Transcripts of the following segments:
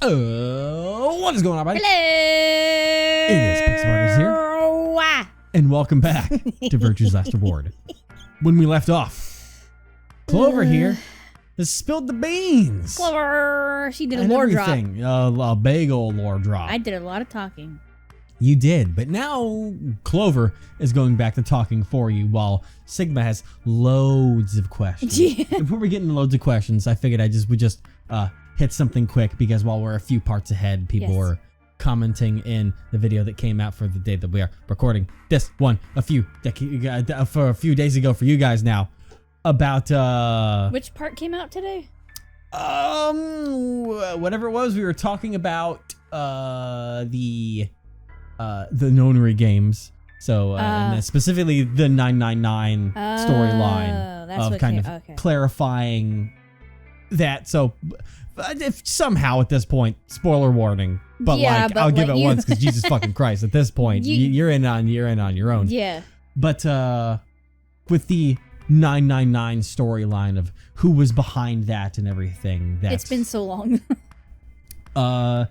What is going on, buddy? Hello! It is Pixelmarty's here. And welcome back to Virtue's Last Reward. When we left off, Clover here has spilled the beans. Clover! She did a and lore drop. everything. A big old lore drop. I did a lot of talking. You did, but now Clover is going back to talking for you while Sigma has loads of questions. Yeah. Before we get into loads of questions, I figured we just hit something quick because while we're a few parts ahead, people were commenting in the video that came out for the day that we are recording this one a few days ago for you guys now about Which part came out today? Whatever it was, we were talking about the nonary games. So and specifically the 999 storyline of kind of clarifying that. So if somehow at this point, spoiler warning, but I'll give it once because Jesus fucking Christ, at this point you're in on your own. Yeah. But with the 999 storyline of who was behind that and everything, It's been so long. The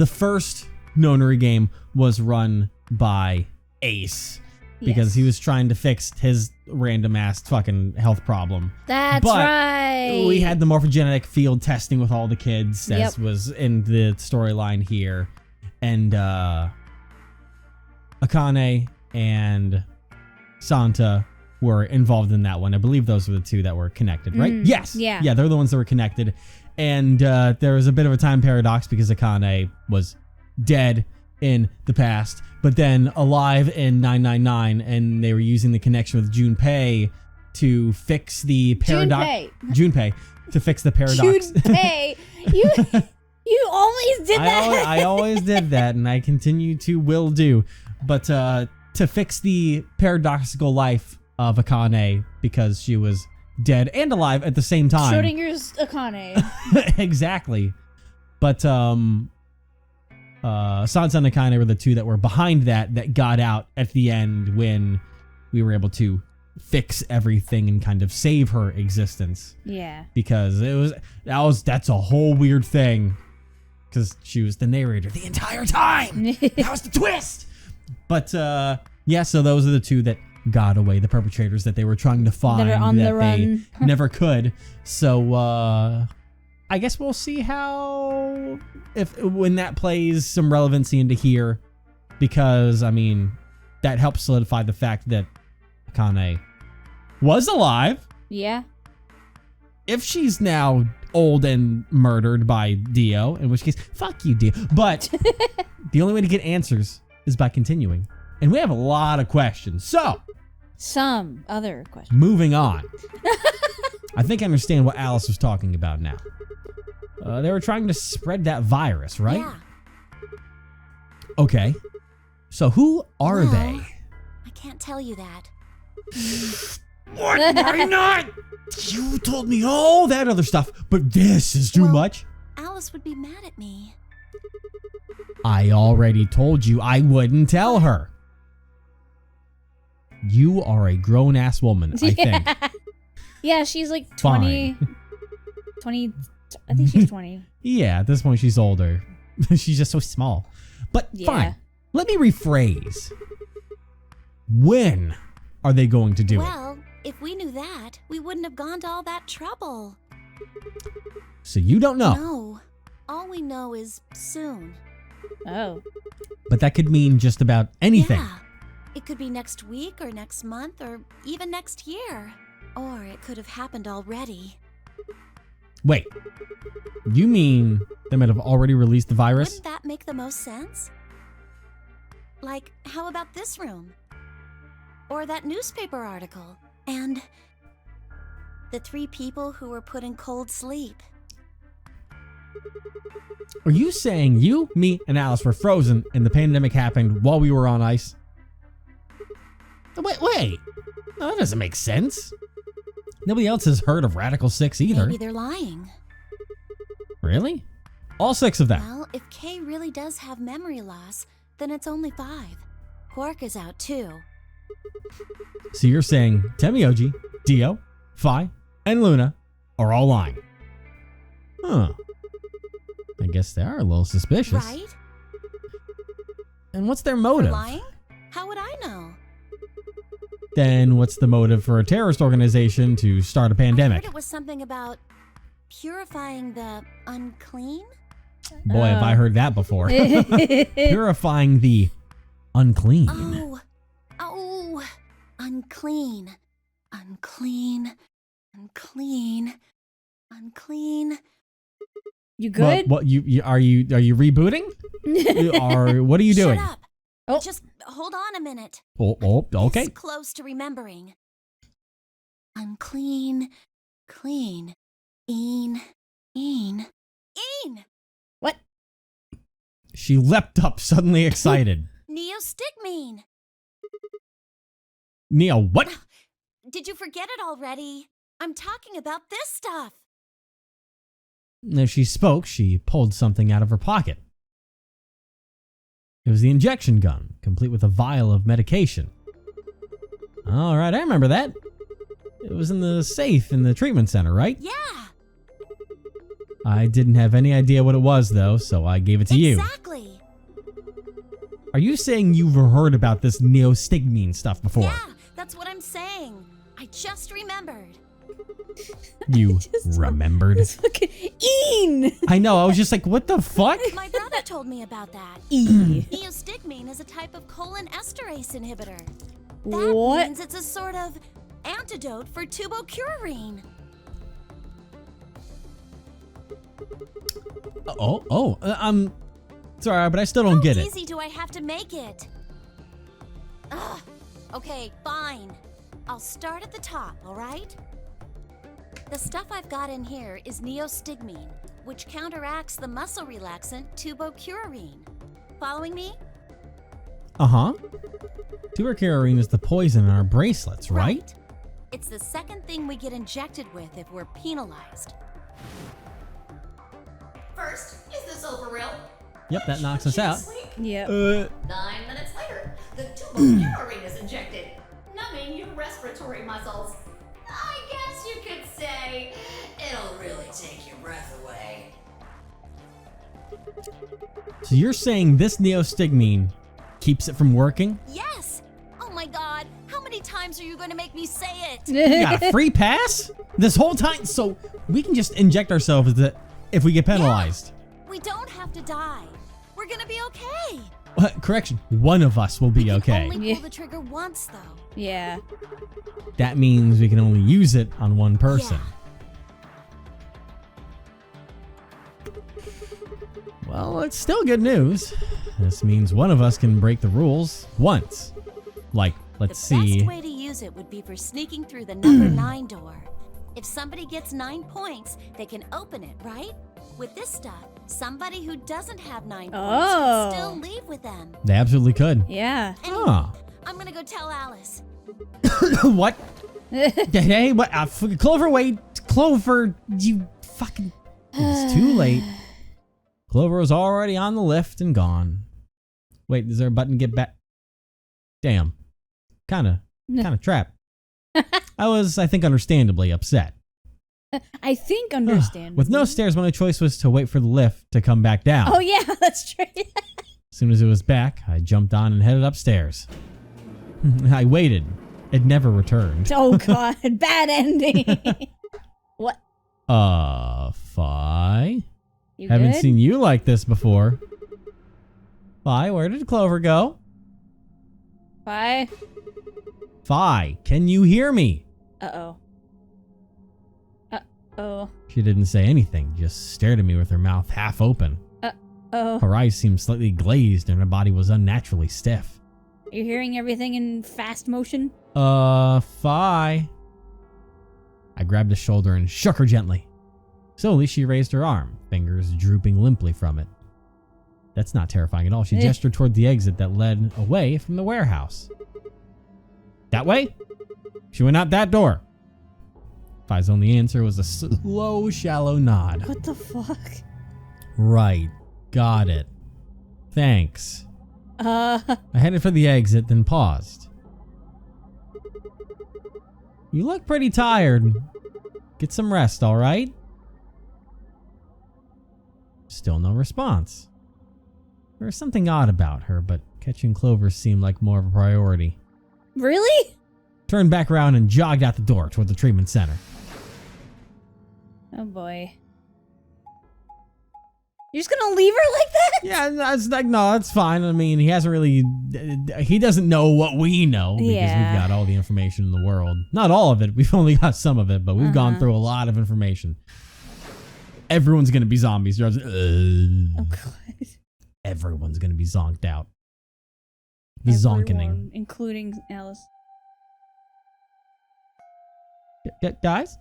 first nonary game was run by Ace because he was trying to fix his random ass fucking health problem. That's right. We had the morphogenetic field testing with all the kids, as was in the storyline here, and Akane and Santa were involved in that one. I believe those were the two that were connected, right? Yes. Yeah, they're the ones that were connected. And there was a bit of a time paradox because Akane was dead in the past, but then alive in 999, and they were using the connection with Junpei to fix the paradox. Junpei to fix the paradox. Junpei, you always did that. I always did that, and I continue to will do. But to fix the paradoxical life of Akane because she was dead and alive at the same time. Schrodinger's Akane. Exactly. But Sansa and Akane were the two that were behind that got out at the end when we were able to fix everything and kind of save her existence. Yeah. Because that's a whole weird thing. Because she was the narrator the entire time. That was the twist. But so those are the two that got away, the perpetrators that they were trying to find that are on the run. They never could. So I guess we'll see how when that plays some relevancy into here, because I mean that helps solidify the fact that Akane was alive. Yeah. If she's now old and murdered by Dio, in which case, fuck you, Dio. But the only way to get answers is by continuing. And we have a lot of questions. So, some other questions. Moving on. I think I understand what Alice was talking about now. They were trying to spread that virus, right? Yeah. Okay. So who are they? I can't tell you that. What? Why not? You told me all that other stuff, but this is too much. Alice would be mad at me. I already told you I wouldn't tell her. You are a grown-ass woman, I think. Yeah, she's like 20. Fine. 20. I think she's 20. Yeah, at this point she's older. She's just so small. But fine. Let me rephrase. When are they going to do it? Well, if we knew that, we wouldn't have gone to all that trouble. So you don't know. No. All we know is soon. Oh. But that could mean just about anything. Yeah. It could be next week or next month or even next year. Or it could have happened already. Wait. You mean they might have already released the virus? Wouldn't that make the most sense? Like, how about this room? Or that newspaper article? And the 3 people who were put in cold sleep. Are you saying you, me, and Alice were frozen and the pandemic happened while we were on ice? Wait. No, that doesn't make sense. Nobody else has heard of Radical 6 either. Maybe they're lying. Really? All 6 of them? Well, if Kay really does have memory loss, then it's only 5. Quark is out too. So you're saying Temioji, Dio, Phi, and Luna are all lying. Huh. I guess they are a little suspicious. Right? And what's their For motive? lying? How would I know? Then what's the motive for a terrorist organization to start a I pandemic? heard it was something about purifying the unclean? Boy, have I heard that before. Purifying the unclean. Oh, unclean, unclean, unclean, unclean. You good? What you are you rebooting? Or what are you doing? Shut up. Oh. Just hold on a minute. Okay. This close to remembering. Unclean, clean, een. What? She leapt up, suddenly excited. Neostigmine. Neo, what? Did you forget it already? I'm talking about this stuff. As she spoke, she pulled something out of her pocket. It was the injection gun, complete with a vial of medication. All right, I remember that. It was in the safe in the treatment center, right? Yeah. I didn't have any idea what it was, though, so I gave it to you. Exactly. Are you saying you've heard about this neostigmine stuff before? Yeah, that's what I'm saying. I just remembered. You remembered? It's fucking Een. I know, I was just like, what the fuck? My brother told me about that. E. Neostigmine is a type of choline esterase inhibitor. That What? means it's a sort of antidote for tubocurarine. Sorry, but I still don't get How it. easy do I have to make it? Ugh. Okay, fine. I'll start at the top, all right? The stuff I've got in here is neostigmine, which counteracts the muscle relaxant tubocurarine. Following me? Uh-huh. Tubocurarine is the poison in our bracelets, right? It's the second thing we get injected with if we're penalized. First, is this over real? Yep, that knocks us out. Yep. 9 minutes later, the tubocurarine is injected, numbing your respiratory muscles. I guess you could say it'll really take your breath away. So you're saying this neostigmine keeps it from working? Yes! Oh my god, how many times are you going to make me say it? You got a free pass? This whole time? So we can just inject ourselves if we get penalized. We don't have to die. We're going to be okay. Correction, one of us will be okay. We can only pull the trigger once, though. Yeah. That means we can only use it on one person. Well, it's still good news. This means one of us can break the rules once. Like, let's The see. best way to use it would be for sneaking through the number 9 door. If somebody gets 9 points, they can open it, right? With this stuff, somebody who doesn't have 9 points Oh. can still leave with them. They absolutely could. Yeah. Anyway, Huh. I'm gonna go tell Alice. What? Hey, what? Clover, wait. Clover, you fucking... It's too late. Clover was already on the lift and gone. Wait, is there a button to get back? Damn. Kinda trapped. I was, I think, understandably upset. I think understand. With no stairs, my only choice was to wait for the lift to come back down. Oh yeah, that's true. As soon as it was back, I jumped on and headed upstairs. I waited. It never returned. Oh god, bad ending. What? Fi? You Haven't good? seen you like this before. Fi, where did Clover go? Bye. Fi, can you hear me? Uh-oh. Uh-oh. She didn't say anything, just stared at me with her mouth half open. Oh. Her eyes seemed slightly glazed and her body was unnaturally stiff. You're hearing everything in fast motion? Fi. I grabbed his shoulder and shook her gently. Slowly, she raised her arm, fingers drooping limply from it. That's not terrifying at all. She gestured toward the exit that led away from the warehouse. That way? She went out that door. Fi's only answer was a slow, shallow nod. What the fuck? Right. Got it. Thanks. I headed for the exit, then paused. You look pretty tired. Get some rest, all right? Still no response. There was something odd about her, but catching Clover seemed like more of a priority. Really? Turned back around and jogged out the door toward the treatment center. Oh boy. You're just gonna leave her like that? Yeah, it's like, no, that's fine. I mean, he doesn't know what we know because we've got all the information in the world. Not all of it. We've only got some of it, but we've gone through a lot of information. Everyone's gonna be zombies. Oh, God. Everyone's gonna be zonked out. The zonkening. Including Alice. Guys?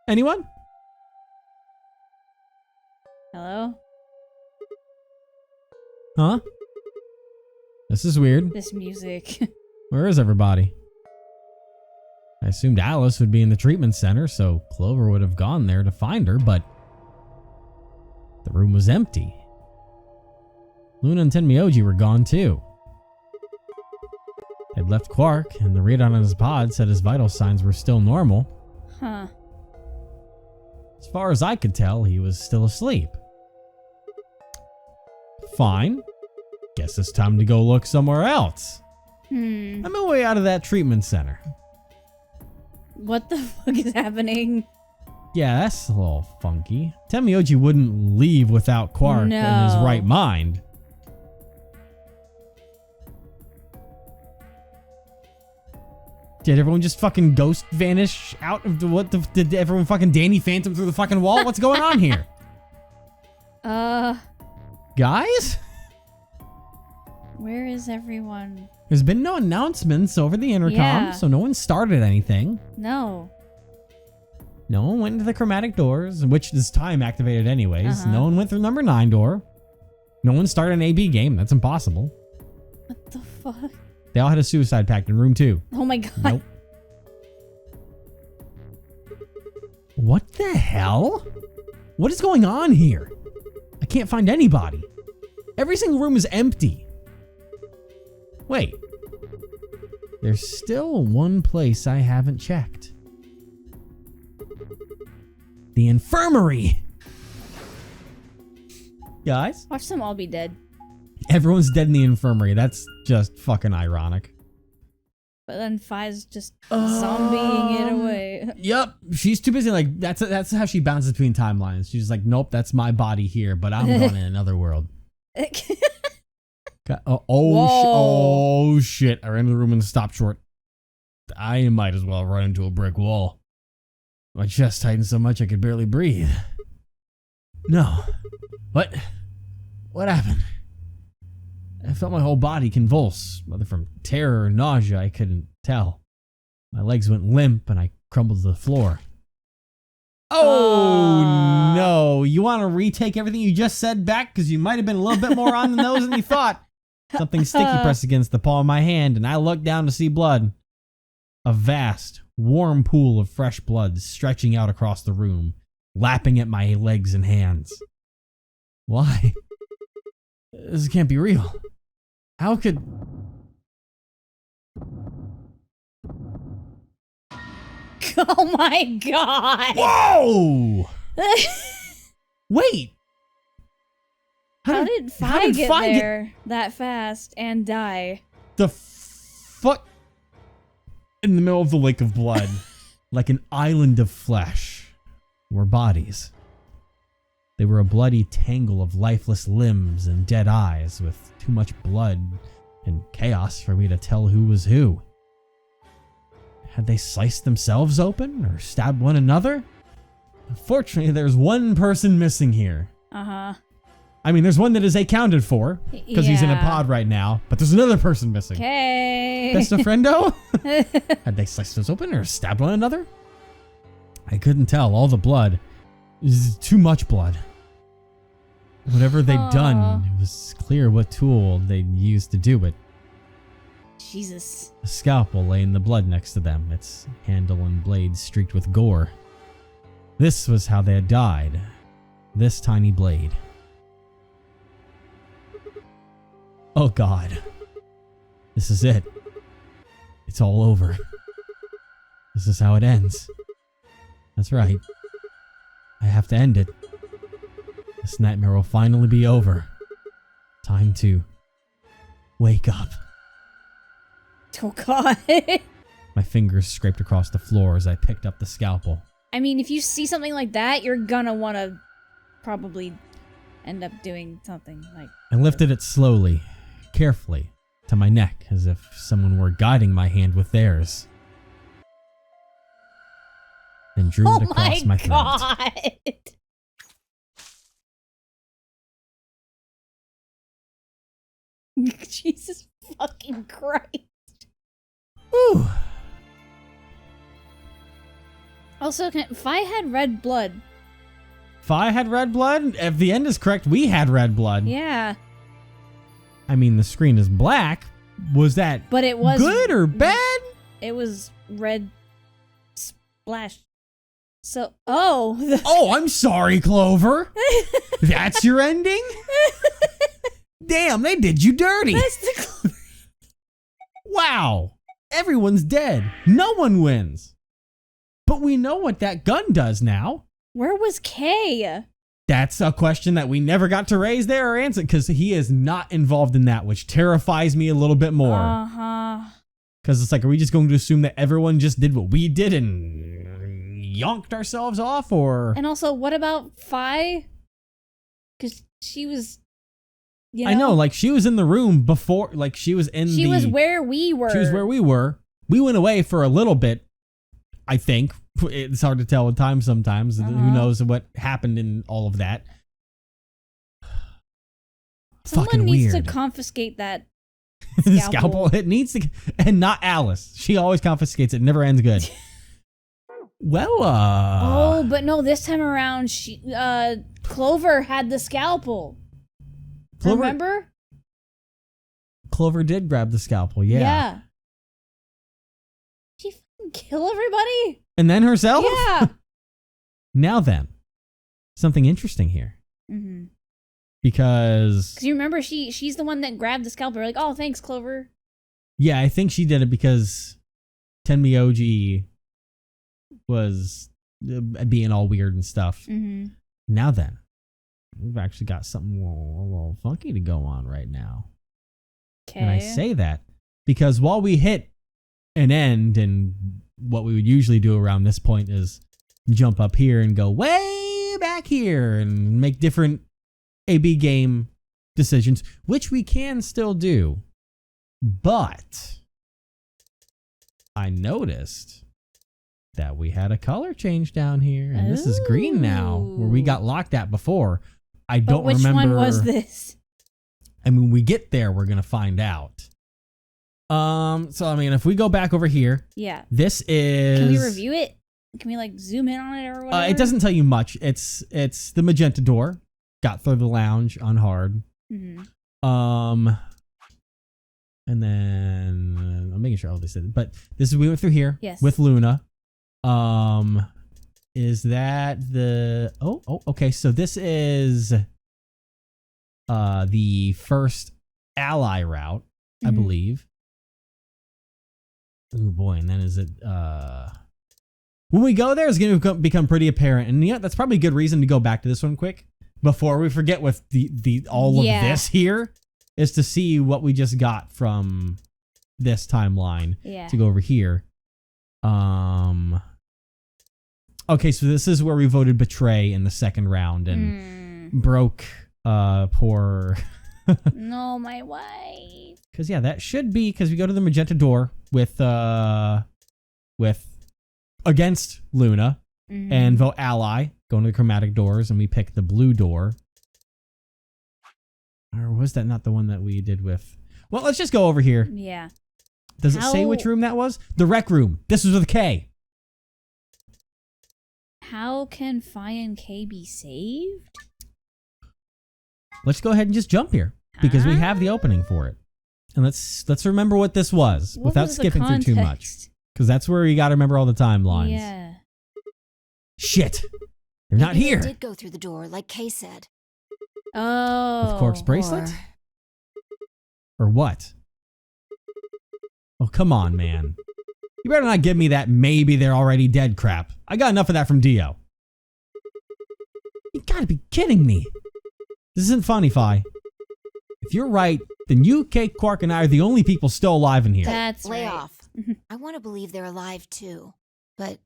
Anyone? Hello? Huh? This is weird. This music. Where is everybody? I assumed Alice would be in the treatment center, so Clover would have gone there to find her, but the room was empty. Luna and Tenmyoji were gone too. They'd left Quark, and the readout on his pod said his vital signs were still normal. Huh. As far as I could tell, he was still asleep. Fine. Guess it's time to go look somewhere else. I'm on my way out of that treatment center. What the fuck is happening? Yeah, that's a little funky. Tenmyoji wouldn't leave without Quark in his right mind. Did everyone just fucking ghost vanish out of did everyone fucking Danny Phantom through the fucking wall? What's going on here? Guys? Where is everyone? There's been no announcements over the intercom, so no one started anything. No. No one went into the chromatic doors, which is time activated anyways. No one went through number 9 door. No one started an AB game. That's impossible. What the fuck? They all had a suicide pact in room 2. Oh my god. Nope. What the hell? What is going on here? I can't find anybody. Every single room is empty. Wait. There's still one place I haven't checked. The infirmary. Guys? Watch them all be dead. Everyone's dead in the infirmary. That's just fucking ironic. But then Fi's just zombieing it away. Yep. She's too busy. Like, that's how she bounces between timelines. She's like, nope, that's my body here, but I'm going in another world. Oh shit. I ran into the room and stopped short. I might as well run into a brick wall. My chest tightened so much I could barely breathe. No. What happened? I felt my whole body convulse, whether from terror or nausea, I couldn't tell. My legs went limp and I crumbled to the floor. Oh no, you want to retake everything you just said back? Because you might have been a little bit more on the nose than you thought. Something sticky pressed against the palm of my hand and I looked down to see blood. A vast, warm pool of fresh blood stretching out across the room, lapping at my legs and hands. Why? This can't be real. How could... Oh my god! Whoa! Wait! How did Fi get there that fast and die? The fuck? In the middle of the lake of blood, like an island of flesh, were bodies. They were a bloody tangle of lifeless limbs and dead eyes with too much blood and chaos for me to tell who was who. Had they sliced themselves open or stabbed one another? Unfortunately, there's one person missing here. I mean, there's one that is accounted for because he's in a pod right now, but there's another person missing. Okay. Best of friendo? Had they sliced those open or stabbed one another? I couldn't tell. All the blood. Too much blood. Whatever they'd done, it was clear what tool they'd used to do it. Jesus. A scalpel lay in the blood next to them, its handle and blade streaked with gore. This was how they had died. This tiny blade. Oh God. This is it. It's all over. This is how it ends. That's right. I have to end it. This nightmare will finally be over. Time to wake up. Oh God. My fingers scraped across the floor as I picked up the scalpel. I mean, if you see something like that, you're gonna want to probably end up doing something like... I lifted it slowly, carefully, to my neck as if someone were guiding my hand with theirs. Then drew it across my throat. Oh my God! Jesus fucking Christ. Whew. Also, Fi had red blood. Fi had red blood? If the end is correct, we had red blood. Yeah. I mean, the screen is black. Was that but it was good or bad? It was red splash. So, oh. Oh, I'm sorry, Clover. That's your ending? Damn, they did you dirty. That's the Clover. Wow. Everyone's dead. No one wins. But we know what that gun does now. Where was Kay? That's a question that we never got to raise there or answer, because he is not involved in that, which terrifies me a little bit more. Uh-huh. Because it's like, are we just going to assume that everyone just did what we did and yonked ourselves off, or... And also, what about Fi? Because she was... You know, I know, like, she was in the room before, like, she was where we were. She was where we were. We went away for a little bit, I think. It's hard to tell with time sometimes. Who knows what happened in all of that. Someone needs to confiscate that scalpel. Scalpel. It needs to, and not Alice. She always confiscates it. Never ends good. Well, Oh, but no, this time around, Clover had the scalpel. Remember? Clover did grab the scalpel, yeah. She fucking kill everybody? And then herself? Yeah. Now then, something interesting here. Mm-hmm. Because you remember she's the one that grabbed the scalpel. We're like, oh, thanks, Clover. Yeah, I think she did it because Tenmyoji was being all weird and stuff. Mm-hmm. Now then, we've actually got something a little funky to go on right now. Okay. And I say that because while we hit an end, and what we would usually do around this point is jump up here and go way back here and make different AB game decisions, which we can still do. But I noticed that we had a color change down here, and this is green now, where we got locked at before. I don't remember. Which one was this? And when we get there, we're gonna find out. So I mean, if we go back over here, yeah, this is. Can we review it? Can we like zoom in on it or whatever? It doesn't tell you much. It's the magenta door. Got through the lounge on hard. Mm-hmm. And then I'm making sure all this is. But this is we went through here. Yes. With Luna. Is that the? Oh, okay. So this is the first ally route, I believe. Oh boy, and then is it when we go there, it's going to become pretty apparent, and yeah, that's probably a good reason to go back to this one quick before we forget with the all of this here is to see what we just got from this timeline. Yeah. To go over here. Okay, so this is where we voted betray in the second round and broke poor. No, my wife. Because yeah, that should be because we go to the magenta door with against Luna and vote ally, go into the chromatic doors, and we pick the blue door. Or was that not the one that we did with? Well, let's just go over here. Yeah. Does it say which room that was? The rec room. This was with a K. How can Fi and K be saved? Let's go ahead and just jump here because we have the opening for it. And let's remember what this was without skipping through too much. Because that's where you got to remember all the timelines. Yeah. Shit. They're not here. They did go through the door, like Kay said. Oh. With Cork's bracelet? Or what? Oh, come on, man. You better not give me that maybe they're already dead crap. I got enough of that from Dio. You gotta be kidding me. This isn't funny, Fi. If you're right, then you, Cake, Quark, and I are the only people still alive in here. That's Lay right. off. I want to believe they're alive too. But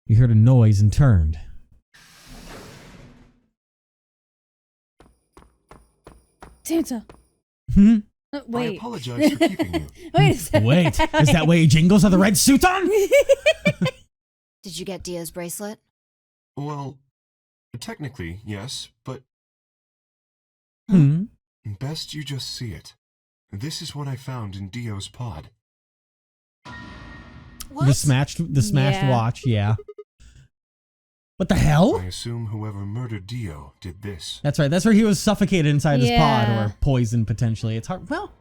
You heard a noise and turned. Santa. Hmm? I Wait. apologize for keeping you. Wait a second. Wait, is that way he jingles with the red suit on? did you get Dia's bracelet? Well, technically, yes, but Hmm? best you just see it. This is what I found in Dio's pod. What? The smashed Yeah. watch, yeah. What the hell? I assume whoever murdered Dio did this. That's right. That's where he was suffocated inside his pod Yeah. or poisoned potentially. It's hard. Well,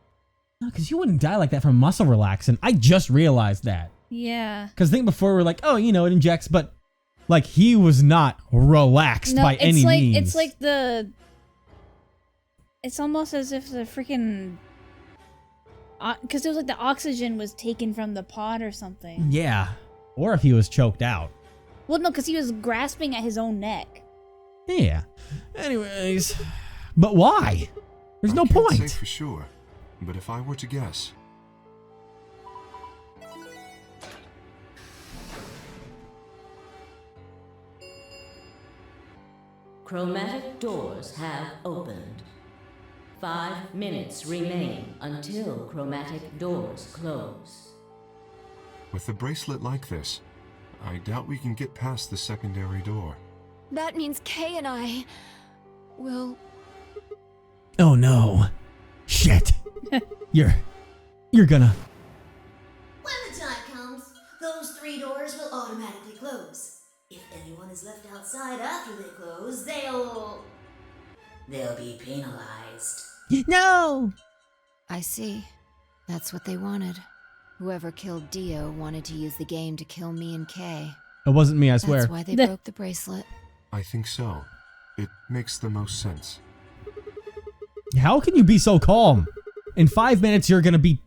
no, because you wouldn't die like that from muscle relaxant. I just realized that. Yeah. Because I think before we were like, oh, you know, it injects, but like he was not relaxed by any means. It's like the. It's almost as if the freaking. Because it was like the oxygen was taken from the pod or something. Yeah. Or if he was choked out. Well, no, because he was grasping at his own neck. Yeah. Anyways. But why? There's no I can't point. say for sure, but if I were to guess, Chromatic doors have opened. 5 minutes remain until chromatic doors close. with a bracelet like this, I doubt we can get past the secondary door. That means Kay and I will. Oh no. Shit. You're gonna. When the time comes, those 3 doors will automatically close. If anyone is left outside after they close, they'll be penalized. No. I see. That's what they wanted. Whoever killed Dio wanted to use the game to kill me and Kay. It wasn't me, I swear. That's why they broke the bracelet. I think so. It makes the most sense. How can you be so calm? In 5 minutes, you're gonna be.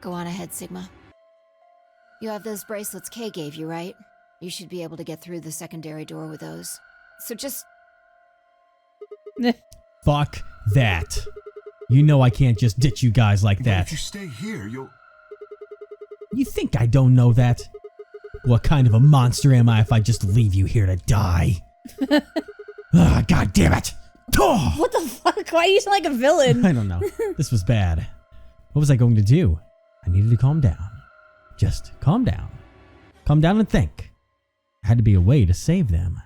Go on ahead, Sigma. You have those bracelets Kay gave you, right? You should be able to get through the secondary door with those. So just... Fuck that. You know I can't just ditch you guys like But that. if you stay here, you'll... You think I don't know that? What kind of a monster am I if I just leave you here to die? Ah, God damn it! Oh! What the fuck? Why do you sound like a villain? I don't know. This was bad. What was I going to do? I needed to calm down. Just calm down. Calm down and think. There had to be a way to save them.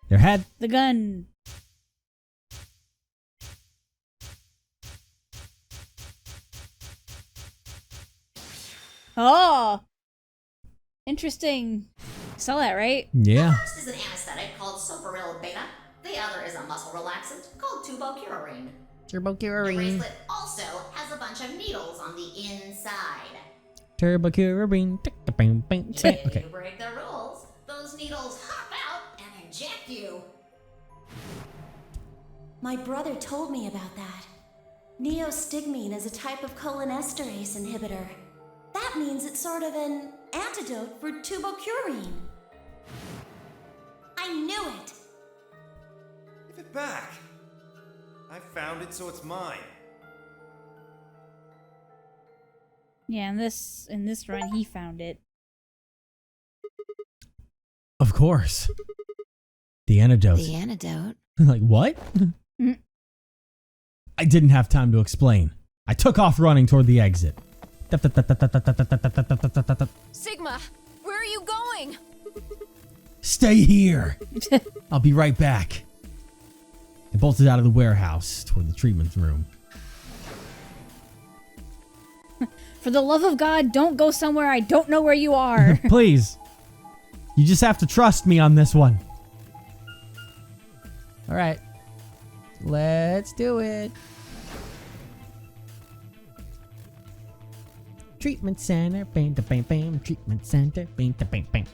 There had... The gun. Oh. Interesting. Saw that, right? Yeah. First is an anesthetic called soporil beta. The other is a muscle relaxant called tubocurarine. The bracelet also has a bunch of needles on the inside. Turbocurarine. If Okay. you break the rules, those needles hop out and inject you. My brother told me about that. Neostigmine is a type of cholinesterase inhibitor. That means it's sort of an antidote for tubocurarine. I knew it. Give it back. I found it, so it's mine. Yeah, in this run, he found it. Of course. The antidote. The antidote? Like, what? I didn't have time to explain. I took off running toward the exit. Sigma, where are you going? Stay here. I'll be right back. I bolted out of the warehouse toward the treatment room. For the love of God, don't go somewhere I don't know where you are. Please. You just have to trust me on this one. All right. Let's do it. Treatment center, bam, bam, bam. Treatment center, bam, bam, bam.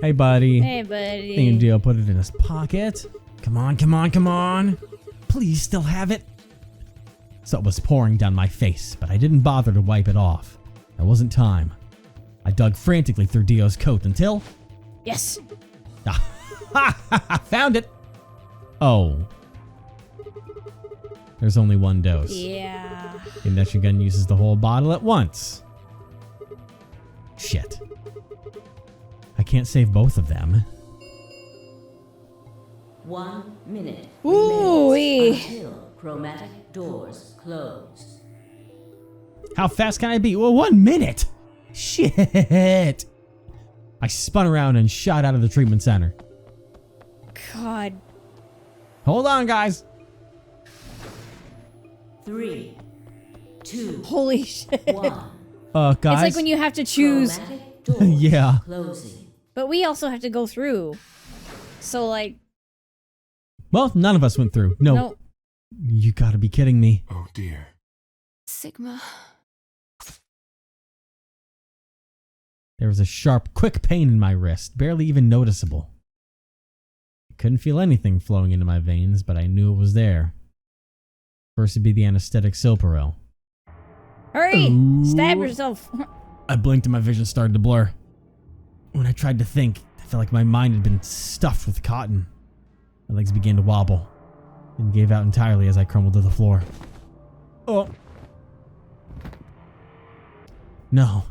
Hey, buddy. Hey, buddy. Thinking Dio put it in his pocket. Come on, come on, come on. Please still have it. Sweat was pouring down my face, but I didn't bother to wipe it off. There wasn't time. I dug frantically through Dio's coat until... Yes. Found it. Oh. There's only one dose. Yeah. The injection gun uses the whole bottle at once. Shit. I can't save both of them. 1 minute Ooh-wee. remains until chromatic doors close. How fast can I be? Well, 1 minute. Shit. I spun around and shot out of the treatment center. God. Hold on, guys. 3, 2, Holy shit. 1. Guys. It's like when you have to choose, Chromatic doors Yeah. closing. but we also have to go through. So like, Well, none of us went through. No. no. You gotta be kidding me. Oh dear. Sigma. There was a sharp, quick pain in my wrist, barely even noticeable. I couldn't feel anything flowing into my veins, but I knew it was there. First would be the anesthetic Silparil. Hurry! Ooh. Stab yourself. I blinked and my vision started to blur. When I tried to think, I felt like my mind had been stuffed with cotton. My legs began to wobble and gave out entirely as I crumbled to the floor. Oh. No.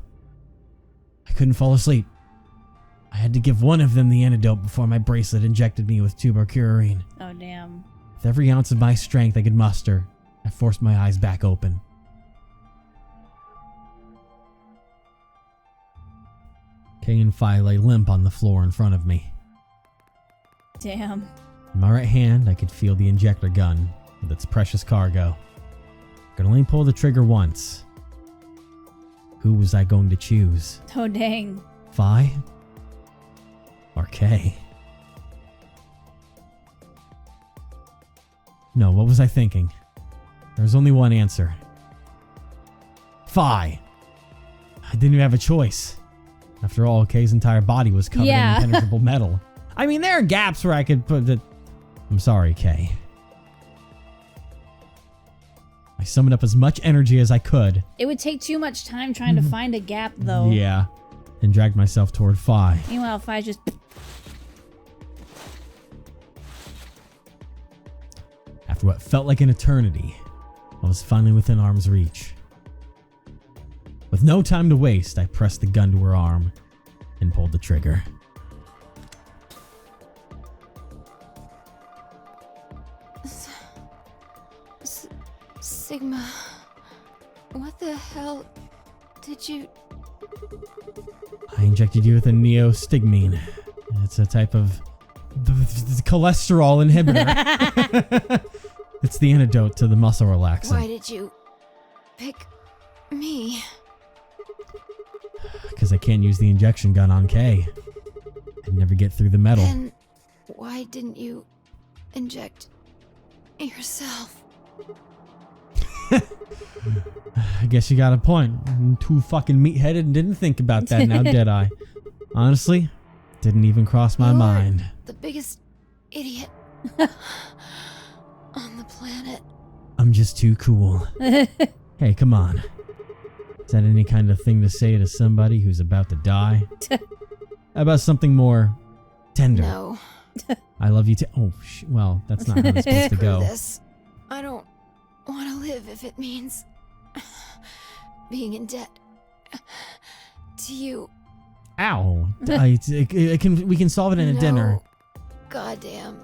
I couldn't fall asleep. I had to give one of them the antidote before my bracelet injected me with tuberculine. Oh, damn. With every ounce of my strength I could muster, I forced my eyes back open. Kay and Phi lay limp on the floor in front of me. Damn. In my right hand, I could feel the injector gun with its precious cargo. I could only pull the trigger once. Who was I going to choose? Oh, dang. Phi? Or Kay? No, what was I thinking? There was only one answer. Phi! I didn't even have a choice. After all, Kay's entire body was covered in impenetrable metal. I mean, there are gaps where I could put it. I'm sorry, Kay. I summoned up as much energy as I could. It would take too much time trying to find a gap, though. Yeah. And dragged myself toward Phi. Meanwhile, Phi just... After what felt like an eternity, I was finally within arm's reach. With no time to waste, I pressed the gun to her arm and pulled the trigger. Sigma. What the hell did you... I injected you with a neostigmine. It's a type of cholesterol inhibitor. It's the antidote to the muscle relaxant. Why did you pick me? Because I can't use the injection gun on Kay. I'd never get through the metal. And why didn't you inject yourself? I guess you got a point. I'm too fucking meat-headed and didn't think about that now, did I? Honestly, didn't even cross my You're mind. the biggest idiot on the planet. I'm just too cool. Hey, come on. Is that any kind of thing to say to somebody who's about to die? How about something more tender? No. I love you too. Oh, well, that's not how it's supposed to go. Screw this. I don't want to live if it means being in debt to you. Ow. We can solve it in a dinner. Goddamn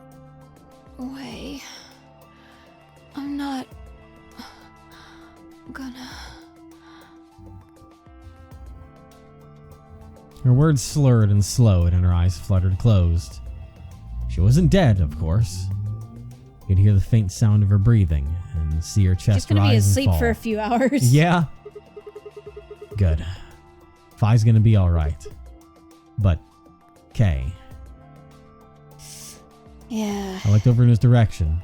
way. I'm not gonna... Her words slurred and slowed and her eyes fluttered closed. She wasn't dead, of course. You could hear the faint sound of her breathing and see her chest She's gonna rise be and asleep fall. for a few hours. Yeah. Good. Phi's gonna be alright. But, Kay. Yeah. I looked over in his direction.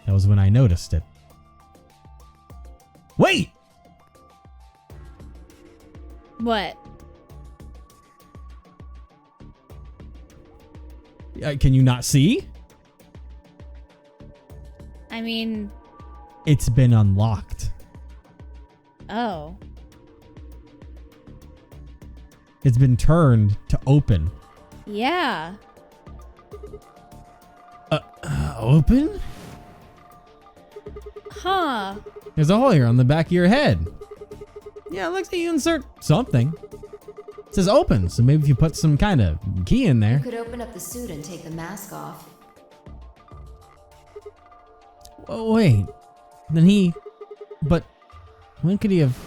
That was when I noticed it. Wait! What? Can you not see? I mean... It's been unlocked. Oh. It's been turned to open. Yeah. Open? Huh. There's a hole here on the back of your head. Yeah, it looks like you insert something. It says open, so maybe if you put some kind of key in there. You could open up the suit and take the mask off. Oh, wait. But when could he have...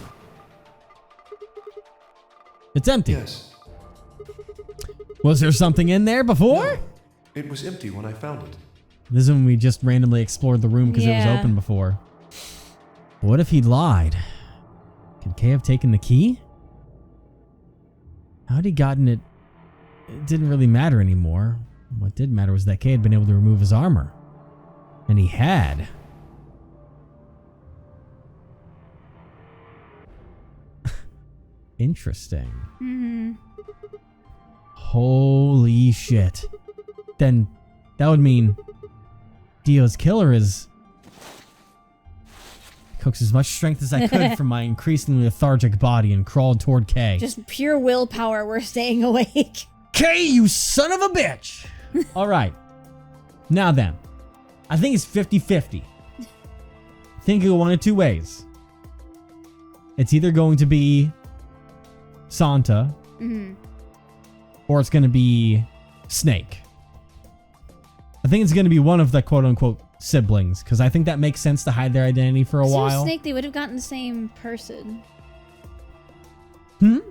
It's empty. Yes. Was there something in there before? No, it was empty when I found it. This is when we just randomly explored the room because it was open before. What if he lied? Could Kay have taken the key? How'd he gotten it? It didn't really matter anymore. What did matter was that Kay had been able to remove his armor. And he had. Interesting. Mm-hmm. Holy shit. Then that would mean Dio's killer is... Coaxed as much strength as I could from my increasingly lethargic body and crawled toward Kay. Just pure willpower, we're staying awake. Kay, you son of a bitch! All right. Now then. I think it's 50-50. I think it'll go one of two ways. It's either going to be Santa, or it's going to be Snake. I think it's going to be one of the quote-unquote siblings, because I think that makes sense to hide their identity for a while. Snake, they would have gotten the same person. If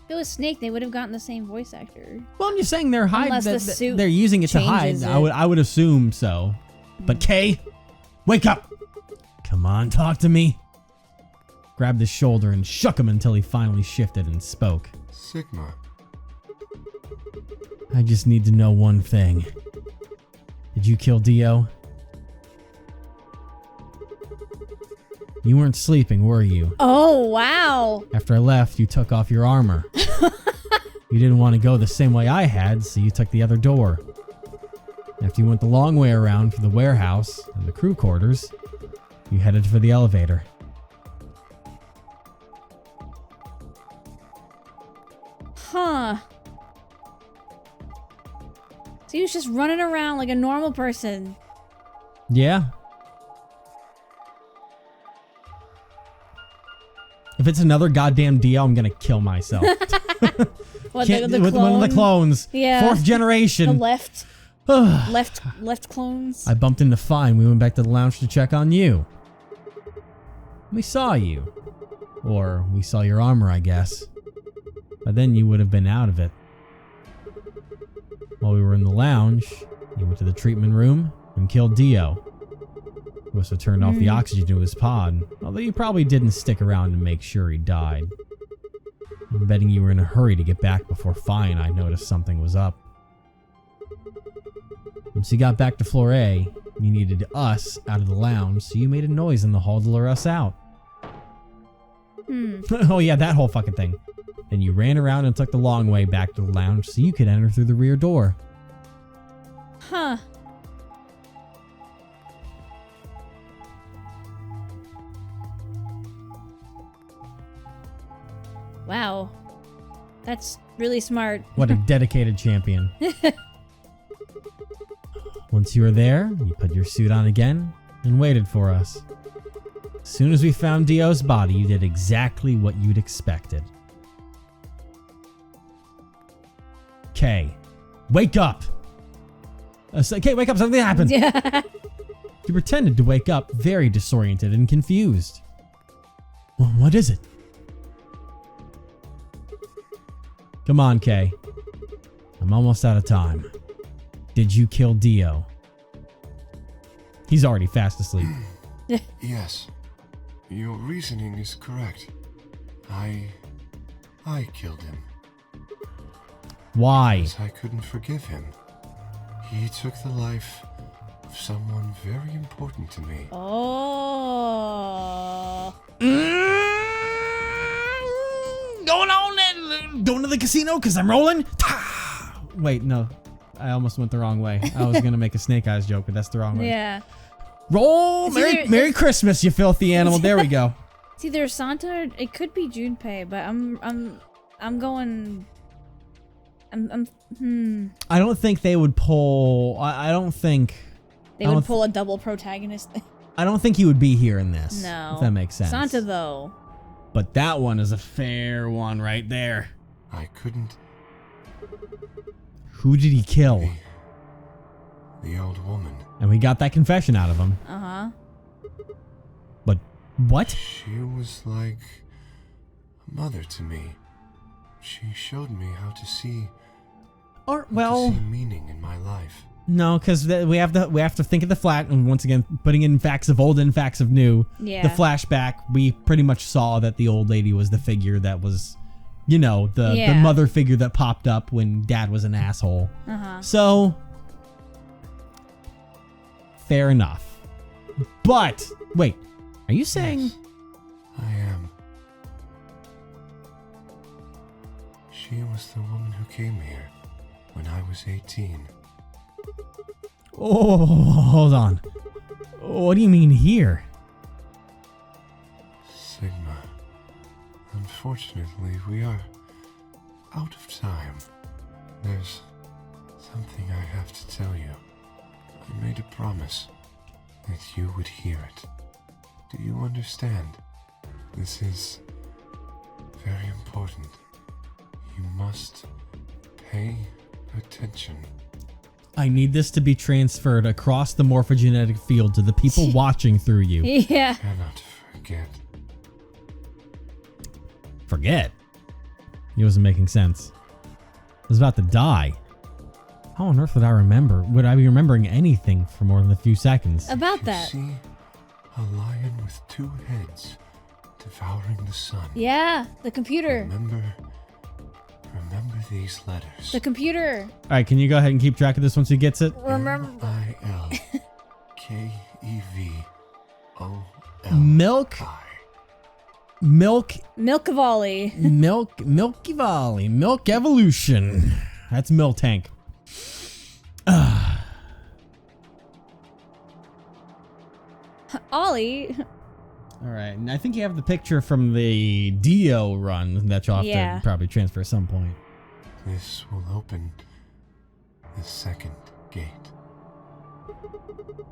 it was Snake, they would have gotten the same voice actor. Well, I'm just saying they're hiding. Unless the suit they're using it to hide. I would assume so. But Kay, wake up! Come on, talk to me. Grabbed his shoulder and shook him until he finally shifted and spoke. Sigma. I just need to know one thing. Did you kill Dio? You weren't sleeping, were you? Oh, wow. After I left, you took off your armor. You didn't want to go the same way I had, so you took the other door. After you went the long way around for the warehouse and the crew quarters, you headed for the elevator. Huh. So he was just running around like a normal person. Yeah. If it's another goddamn Dio, I'm gonna kill myself. What, with one of the clones. Yeah. 4th generation. The left clones. I bumped into Fine. We went back to the lounge to check on you. We saw you. Or we saw your armor, I guess. But then you would have been out of it. While we were in the lounge, you went to the treatment room and killed Dio. He must have turned off the oxygen to his pod, although you probably didn't stick around to make sure he died. I'm betting you were in a hurry to get back before Fine I noticed something was up. Once you got back to floor A, you needed us out of the lounge, so you made a noise in the hall to lure us out. Oh yeah, that whole fucking thing. Then you ran around and took the long way back to the lounge so you could enter through the rear door. Huh. Wow. That's really smart. What a dedicated champion. Once you were there, you put your suit on again and waited for us. As soon as we found Dio's body, you did exactly what you'd expected. Kay, wake up! Kay, wake up, something happened! Yeah. You pretended to wake up, very disoriented and confused. Well, what is it? Come on, Kay. I'm almost out of time. Did you kill Dio? He's already fast asleep. Yes. Your reasoning is correct. I killed him. Why? Because I couldn't forgive him. He took the life of someone very important to me. Oh. Going on and going to the casino because I'm rolling. Wait, no. I almost went the wrong way. I was going to make a Snake Eyes joke, but that's the wrong way. Yeah. Roll! Merry Christmas, you filthy animal. There we go. It's either Santa or it could be Junpei, but I'm I'm going. I don't think they would pull. I don't think they would pull a double protagonist. I don't think he would be here in this. No, if that makes sense. Santa though. But that one is a fair one right there. I couldn't. Who did he kill? The old woman. And we got that confession out of him. Uh-huh. But what? She was like a mother to me. She showed me how to see. Well, to see meaning in my life. No, because we have to think of the flat, and once again, putting in facts of old and facts of new. Yeah. The flashback, we pretty much saw that the old lady was the figure that was, the mother figure that popped up when Dad was an asshole. Uh-huh. So, fair enough. But wait, are you saying? Yes, I am. She was the woman who came here when I was 18. Oh, hold on. What do you mean here? Sigma. Unfortunately, we are out of time. There's something I have to tell you. I made a promise that you would hear it. Do you understand? This is very important. You must pay attention. I need this to be transferred across the morphogenetic field to the people watching through you. Yeah. Cannot forget. Forget? He wasn't making sense. I was about to die. How on earth would I remember? Would I be remembering anything for more than a few seconds? About that. You see a lion with two heads devouring the sun. Yeah, the computer. Remember these letters. The computer. All right, can you go ahead and keep track of this once he gets it? Remember. MILKEVOL. Milk. Milkavali. Milky Volley. Milk Evolution. That's Milk Tank. Ollie. All right, and I think you have the picture from the Dio run that you'll have to probably transfer at some point. This will open the second gate.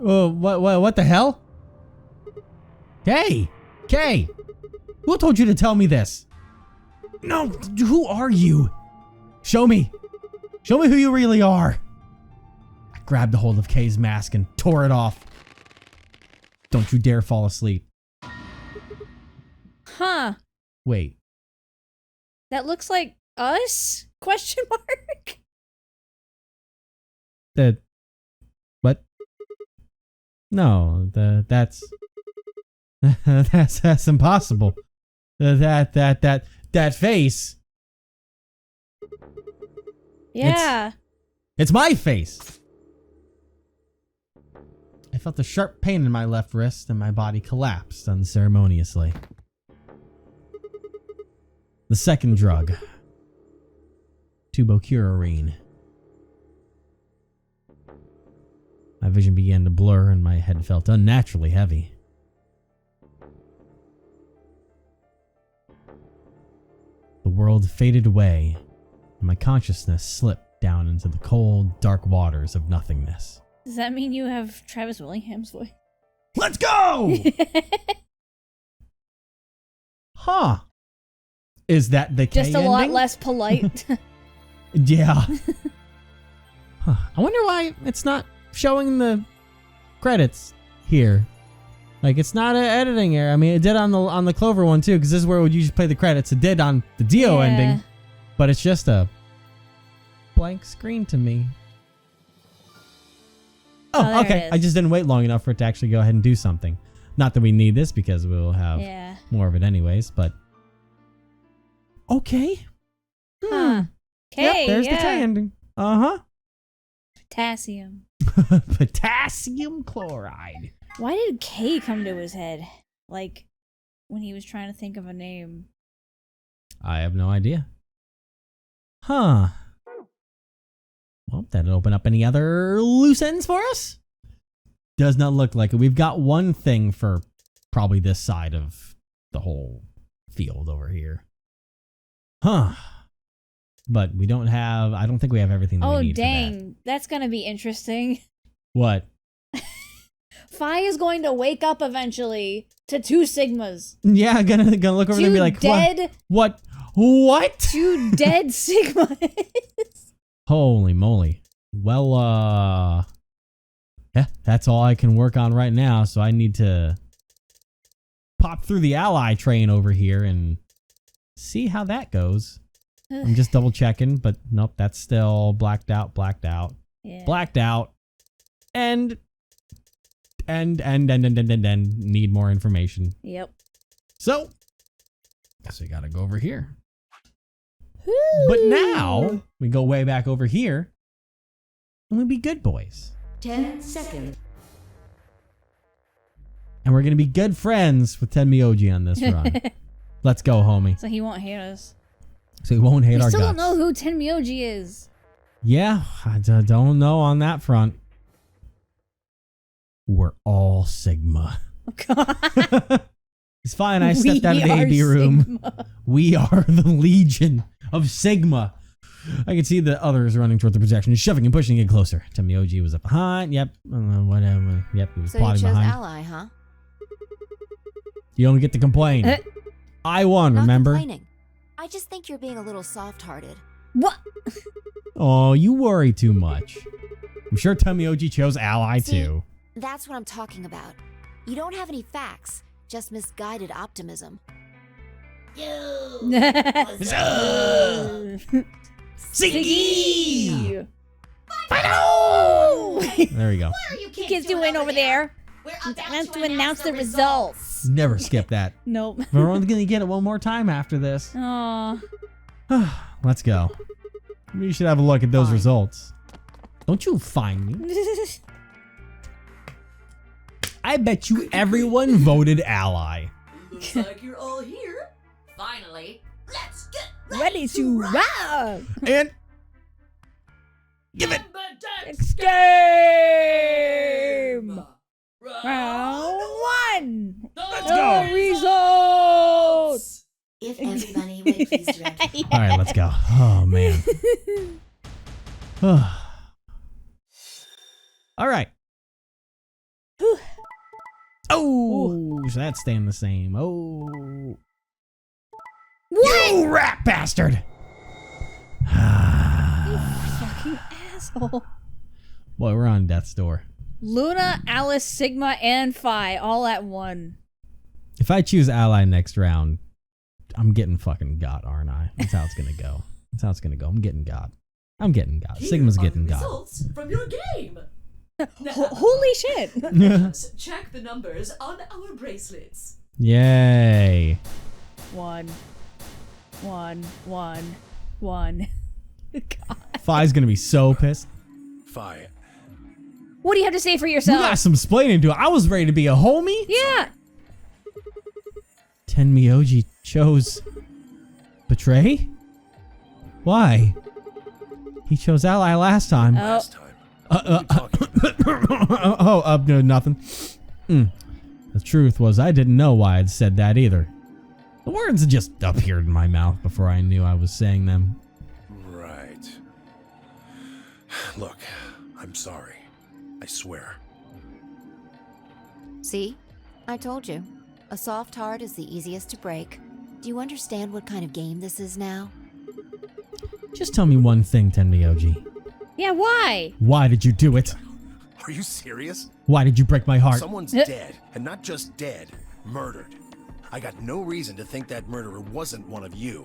Oh, what the hell? Hey, Kay, who told you to tell me this? No, who are you? Show me who you really are. I grabbed a hold of Kay's mask and tore it off. Don't you dare fall asleep. Huh. Wait. That looks like us? Question mark? What? No, that's that's impossible. That face. Yeah. It's my face. I felt a sharp pain in my left wrist and my body collapsed unceremoniously. The second drug. Tubocurarine. My vision began to blur and my head felt unnaturally heavy. The world faded away and my consciousness slipped down into the cold, dark waters of nothingness. Does that mean you have Travis Willingham's voice? Let's go! Huh. Is that the Just K a lot ending? less polite. Yeah. Huh. I wonder why it's not showing the credits here. Like, it's not an editing error. I mean, it did on the Clover one too, because this is where it would usually play the credits. It did on the Dio ending, but it's just a blank screen to me. Oh, okay. I just didn't wait long enough for it to actually go ahead and do something. Not that we need this because we'll have more of it anyways, but okay. Huh. K, yep, there's the K ending. Uh-huh. Potassium. Potassium chloride. Why did K come to his head? Like, when he was trying to think of a name. I have no idea. Huh. Well, that'll open up any other loose ends for us. Does not look like it. We've got one thing for probably this side of the whole field over here. Huh. but we don't have. I don't think we have everything that we need. Oh dang, that's gonna be interesting. What? Phi is going to wake up eventually to 2 Sigmas. Yeah, gonna look over there and be like, dead. What? 2 dead Sigmas. Holy moly. Well, yeah, that's all I can work on right now. So I need to pop through the ally train over here and see how that goes. I'm just double checking, but nope, that's still blacked out, Yeah. blacked out, and need more information. Yep. So, guess we gotta go over here. But now we go way back over here, and we be good boys. 10 seconds. And we're gonna be good friends with Tenmyoji on this run. Let's go, homie. So he won't hate us. So he won't hate our guts. We still don't know who Tenmyoji is. Yeah, I don't know on that front. We're all Sigma. Oh, God. It's fine. I stepped out of the AB room. Sigma. We are the Legion of Sigma. I can see the others running toward the projection, shoving and pushing it closer. Tenmyoji was up behind. Yep. Whatever. Yep. He was So you plotting chose behind. ally, huh? You don't get to complain. I won, Not remember? complaining. I just think you're being a little soft-hearted. What? Oh, you worry too much. I'm sure Tenmyoji chose ally See, too. That's what I'm talking about. You don't have any facts, just misguided optimism. Siggy! There we go. You kids doing over there? That's to announce the results. Never skip that. Nope. We're only going to get it one more time after this. Aw. Let's go. We should have a look at those Fine. results. Don't you find me? I bet you everyone voted ally. Looks like you're all here. Finally, let's get Ready to rock! And give it. Next game! Round 1! Let's The go. results! If everybody would please direct. All right, let's go. Oh, man. All right. Oh, so that's staying the same. Oh. What? You rat bastard. Fucking asshole. Boy, we're on death's door. Luna, Alice, Sigma, and Phi all at 1. If I choose ally next round, I'm getting fucking got, aren't I? That's how it's gonna go. That's how it's gonna go. I'm getting got. I'm getting got. Sigma's getting got. Results from your game. Holy shit. Just check the numbers on our bracelets. Yay. 1. God. Phi's gonna be so pissed. Phi, What do you have to say for You yourself? got some splaining to do. I was ready to be a homie. Yeah. Tenmyoji chose betray? Why? He chose ally last time. last time. What are you talking about? No, nothing. The truth was I didn't know why I'd said that either. The words just appeared in my mouth before I knew I was saying them. Right. Look, I'm sorry. I swear. See? I told you. A soft heart is the easiest to break. Do you understand what kind of game this is now? Just tell me one thing, Tenmyoji. Yeah, why? Why did you do it? Are you serious? Why did you break my heart? Someone's dead, and not just dead, murdered. I got no reason to think that murderer wasn't one of you.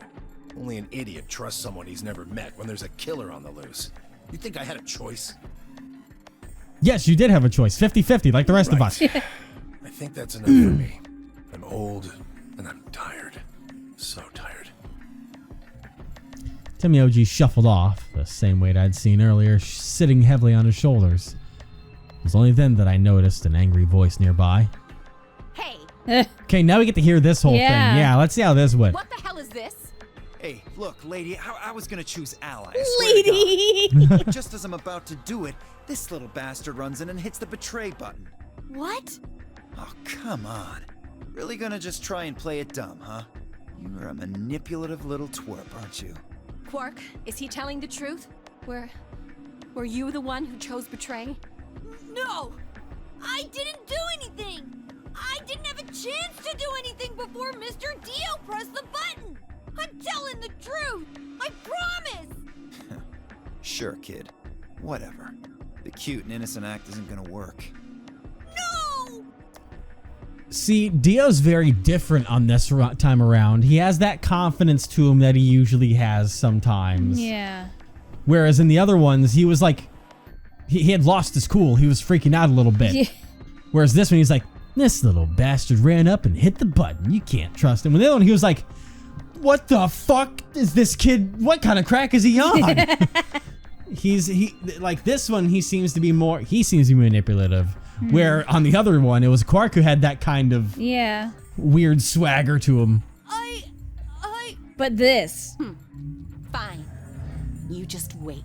Only an idiot trusts someone he's never met when there's a killer on the loose. You think I had a choice? Yes, you did have a choice. 50-50, like the rest of us. I think that's enough for me. I'm old, and I'm tired. So tired. Tenmyoji shuffled off, the same weight I'd seen earlier, sitting heavily on his shoulders. It was only then that I noticed an angry voice nearby. Hey, Okay, now we get to hear this whole Yeah. thing. Yeah, let's see how this went. what the hell is this? Hey, look, lady, I was gonna choose ally. I swear to Lady! God. But just as I'm about to do it, this little bastard runs in and hits the betray button. What? Oh, come on. Really gonna just try and play it dumb, huh? You're a manipulative little twerp, aren't you? Quark, is he telling the truth? Were you the one who chose betray? No! I didn't do anything! I didn't have a chance to do anything before Mr. Dio pressed the button! I'm telling the truth! I promise! Sure, kid. Whatever. The cute and innocent act isn't gonna work. No! See, Dio's very different on this time around. He has that confidence to him that he usually has sometimes. Yeah. Whereas in the other ones, he was like, he had lost his cool. He was freaking out a little bit. Yeah. Whereas this one, he's like, this little bastard ran up and hit the button. You can't trust him. When the other one, he was like, what the fuck is this kid? What kind of crack is he on? he like this one, he seems to be manipulative. Where on the other one, it was Quark who had that kind of weird swagger to him. But this. Fine. You just wait.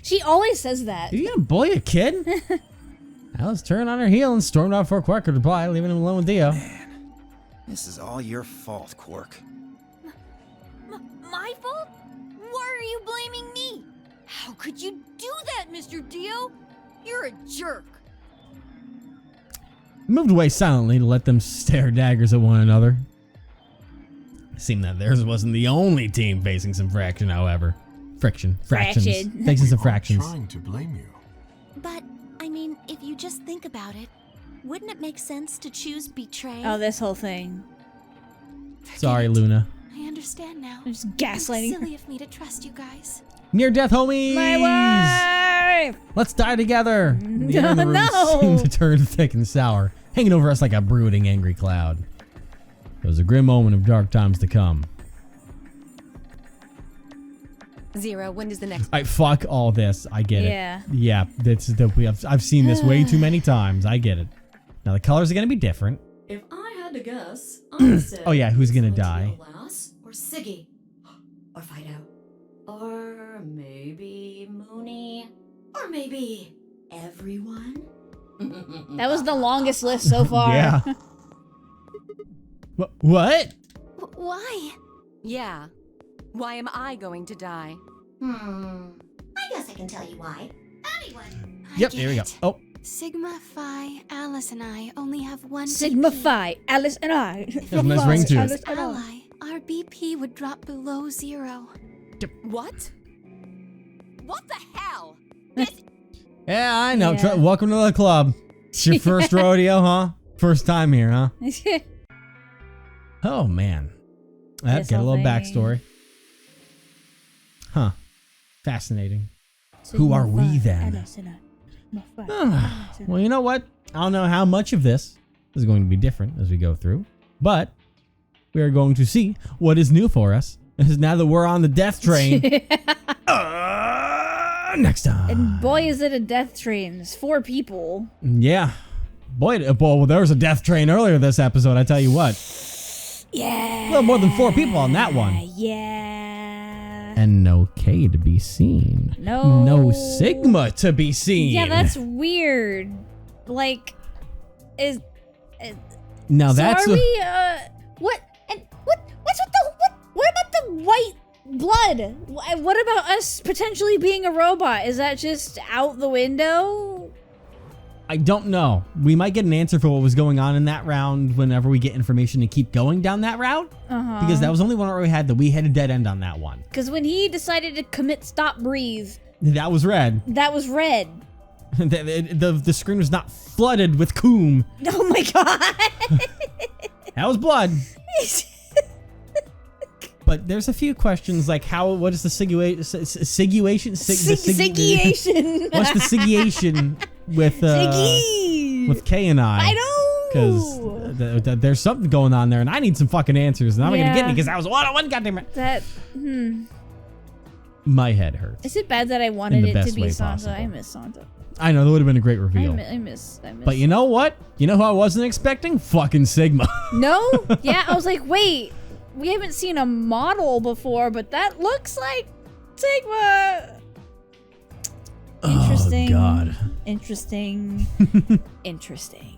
She always says that. Are you gonna bully a kid? Alice turned on her heel and stormed off before Quark could reply, leaving him alone with Dio. Man, this is all your fault, Quark. My fault? Why are you blaming me? How could you do that, Mr. Dio? You're a jerk. Moved away silently to let them stare daggers at one another. It seemed that theirs wasn't the only team facing some fraction, however. Fractions. Facing some fractions. I'm trying to blame you. But, I mean, if you just think about it, wouldn't it make sense to choose betray? Oh, this whole thing. Sorry, Luna. I understand now. I'm just gaslighting It's silly of me to trust you guys. Near-death homies! My wife! Let's die together! The air in the room No! seemed to turn thick and sour, hanging over us like a brooding, angry cloud. It was a grim moment of dark times to come. Zero, when does the next... Fuck all this. I get Yeah. it. Yeah. I've seen this way too many times. I get it. Now, the colors are going to be different. If I had to guess, I'd say Oh, yeah, who's gonna it's die? Lass or Siggy. Or Fido. Or maybe Mooney. Or maybe everyone. That was the longest list so far. Yeah. What? Why? Yeah. Why am I going to die? I guess I can tell you why. Anyone. Yep, here we go. Oh, Sigma, Phi, Alice, and I only have one Sigma BP. Phi, Alice and I. There's a nice ring to it. Alice and I. Ally, our BP would drop below 0. What? What the hell? yeah, I know. Yeah. Welcome to the club. It's your first rodeo, huh? First time here, huh? Oh, man. This Get a whole little thing. backstory. Huh. Fascinating. Who are we then? Alice and I. Well, you know what? I don't know how much of this is going to be different as we go through, but we are going to see what is new for us. Because now that we're on the death train. Next time. And boy, is it a death train. There's 4 people. Yeah. Boy, well, there was a death train earlier this episode, I tell you what. Yeah. A little more than 4 people on that one. Yeah. And no K to be seen. No. No Sigma to be seen. Yeah, that's weird. Like, Now so that's are we, what about the white blood? What about us potentially being a robot? Is that just out the window? I don't know. We might get an answer for what was going on in that round whenever we get information to keep going down that route. Because that was the only one where we had a dead end on that one. Because when he decided to commit stop breathe, That was red. that was red. the screen was not flooded with coom. Oh my god. That was blood. But there's a few questions like what is the siguation? Siggiation. What's the siggiation with Siggy. with Kay and I? I know. Because there's something going on there, and I need some fucking answers, and I'm not gonna get any because I was one goddamn. That. My head hurts. Is it bad that I wanted the it to best be way Santa? possible. I miss Santa. I know that would have been a great reveal. I miss. But you know what? You know who I wasn't expecting? Fucking Sigma. No? Yeah, I was like, wait, we haven't seen a model before, but that looks like Sigma. Interesting. Oh God. Interesting. Interesting.